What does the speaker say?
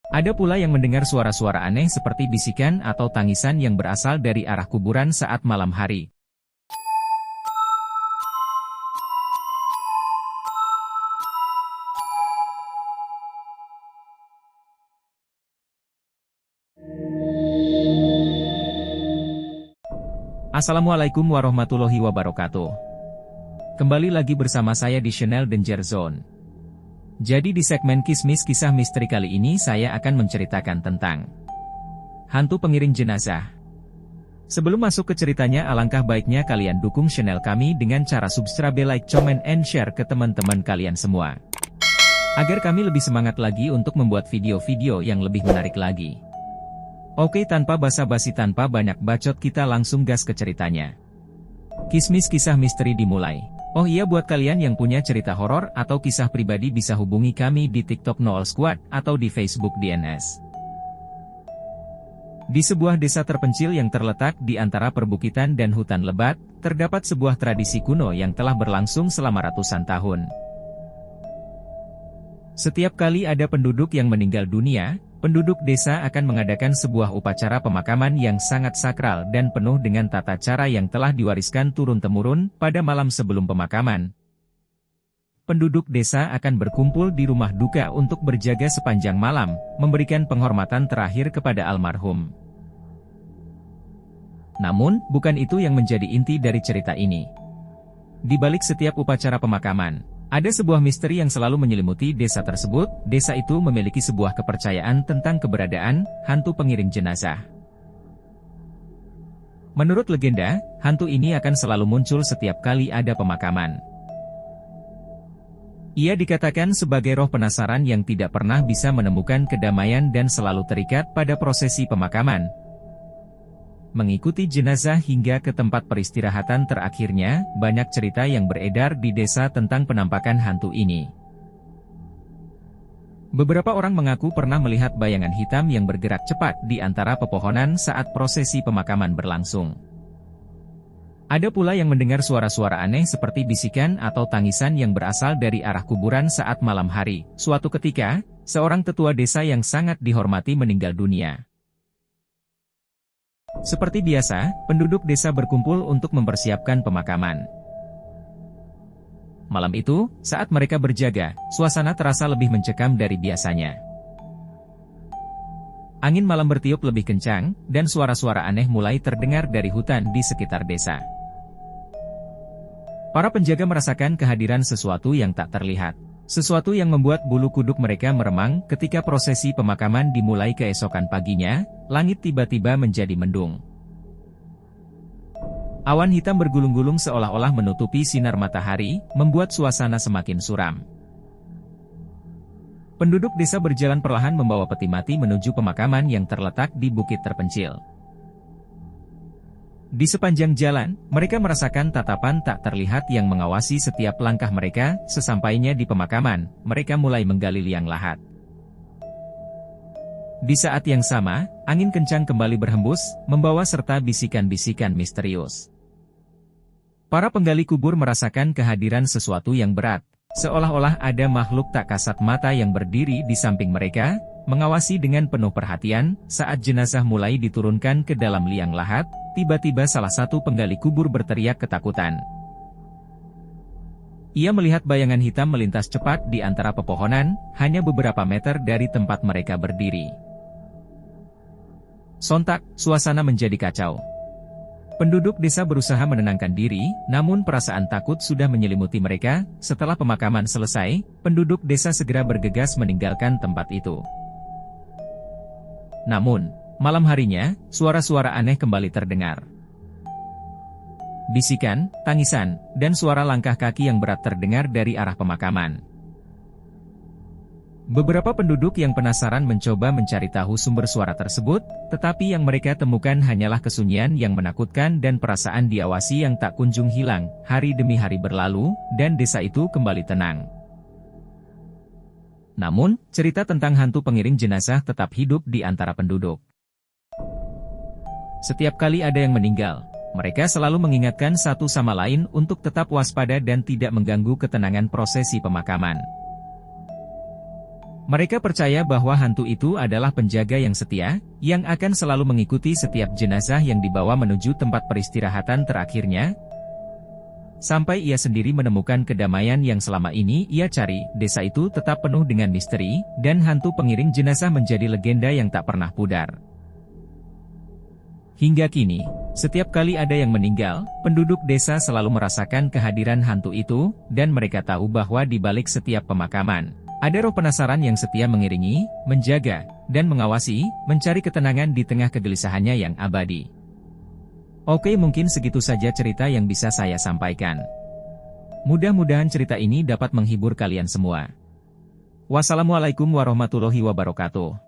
Ada pula yang mendengar suara-suara aneh seperti bisikan atau tangisan yang berasal dari arah kuburan saat malam hari. Assalamualaikum warahmatullahi wabarakatuh. Kembali lagi bersama saya di channel Danger Zone. Jadi di segmen Kismis Kisah Misteri kali ini saya akan menceritakan tentang hantu pengiring jenazah. Sebelum masuk ke ceritanya, alangkah baiknya kalian dukung channel kami dengan cara subscribe, like, comment, and share ke teman-teman kalian semua, agar kami lebih semangat lagi untuk membuat video-video yang lebih menarik lagi. Oke, tanpa basa-basi, tanpa banyak bacot, kita langsung gas ke ceritanya. Kismis Kisah Misteri dimulai. Oh iya, buat kalian yang punya cerita horor atau kisah pribadi bisa hubungi kami di TikTok Noel Squad atau di Facebook DNS. Di sebuah desa terpencil yang terletak di antara perbukitan dan hutan lebat, terdapat sebuah tradisi kuno yang telah berlangsung selama ratusan tahun. Setiap kali ada penduduk yang meninggal dunia, penduduk desa akan mengadakan sebuah upacara pemakaman yang sangat sakral dan penuh dengan tata cara yang telah diwariskan turun-temurun pada malam sebelum pemakaman. Penduduk desa akan berkumpul di rumah duka untuk berjaga sepanjang malam, memberikan penghormatan terakhir kepada almarhum. Namun, bukan itu yang menjadi inti dari cerita ini. Di balik setiap upacara pemakaman, ada sebuah misteri yang selalu menyelimuti desa tersebut. Desa itu memiliki sebuah kepercayaan tentang keberadaan hantu pengiring jenazah. Menurut legenda, hantu ini akan selalu muncul setiap kali ada pemakaman. Ia dikatakan sebagai roh penasaran yang tidak pernah bisa menemukan kedamaian dan selalu terikat pada prosesi pemakaman, mengikuti jenazah hingga ke tempat peristirahatan terakhirnya. Banyak cerita yang beredar di desa tentang penampakan hantu ini. Beberapa orang mengaku pernah melihat bayangan hitam yang bergerak cepat di antara pepohonan saat prosesi pemakaman berlangsung. Ada pula yang mendengar suara-suara aneh seperti bisikan atau tangisan yang berasal dari arah kuburan saat malam hari. Suatu ketika, seorang tetua desa yang sangat dihormati meninggal dunia. Seperti biasa, penduduk desa berkumpul untuk mempersiapkan pemakaman. Malam itu, saat mereka berjaga, suasana terasa lebih mencekam dari biasanya. Angin malam bertiup lebih kencang, dan suara-suara aneh mulai terdengar dari hutan di sekitar desa. Para penjaga merasakan kehadiran sesuatu yang tak terlihat. Sesuatu yang membuat bulu kuduk mereka meremang. Ketika prosesi pemakaman dimulai keesokan paginya, langit tiba-tiba menjadi mendung. Awan hitam bergulung-gulung seolah-olah menutupi sinar matahari, membuat suasana semakin suram. Penduduk desa berjalan perlahan membawa peti mati menuju pemakaman yang terletak di bukit terpencil. Di sepanjang jalan, mereka merasakan tatapan tak terlihat yang mengawasi setiap langkah mereka. Sesampainya di pemakaman, mereka mulai menggali liang lahat. Di saat yang sama, angin kencang kembali berhembus, membawa serta bisikan-bisikan misterius. Para penggali kubur merasakan kehadiran sesuatu yang berat, seolah-olah ada makhluk tak kasat mata yang berdiri di samping mereka, mengawasi dengan penuh perhatian. Saat jenazah mulai diturunkan ke dalam liang lahat, tiba-tiba salah satu penggali kubur berteriak ketakutan. Ia melihat bayangan hitam melintas cepat di antara pepohonan, hanya beberapa meter dari tempat mereka berdiri. Sontak, suasana menjadi kacau. Penduduk desa berusaha menenangkan diri, namun perasaan takut sudah menyelimuti mereka. Setelah pemakaman selesai, penduduk desa segera bergegas meninggalkan tempat itu. Namun, malam harinya, suara-suara aneh kembali terdengar. Bisikan, tangisan, dan suara langkah kaki yang berat terdengar dari arah pemakaman. Beberapa penduduk yang penasaran mencoba mencari tahu sumber suara tersebut, tetapi yang mereka temukan hanyalah kesunyian yang menakutkan dan perasaan diawasi yang tak kunjung hilang. Hari demi hari berlalu, dan desa itu kembali tenang. Namun, cerita tentang hantu pengiring jenazah tetap hidup di antara penduduk. Setiap kali ada yang meninggal, mereka selalu mengingatkan satu sama lain untuk tetap waspada dan tidak mengganggu ketenangan prosesi pemakaman. Mereka percaya bahwa hantu itu adalah penjaga yang setia, yang akan selalu mengikuti setiap jenazah yang dibawa menuju tempat peristirahatan terakhirnya, sampai ia sendiri menemukan kedamaian yang selama ini ia cari. Desa itu tetap penuh dengan misteri, dan hantu pengiring jenazah menjadi legenda yang tak pernah pudar. Hingga kini, setiap kali ada yang meninggal, penduduk desa selalu merasakan kehadiran hantu itu, dan mereka tahu bahwa di balik setiap pemakaman, ada roh penasaran yang setia mengiringi, menjaga, dan mengawasi, mencari ketenangan di tengah kegelisahannya yang abadi. Oke, mungkin segitu saja cerita yang bisa saya sampaikan. Mudah-mudahan cerita ini dapat menghibur kalian semua. Wassalamualaikum warahmatullahi wabarakatuh.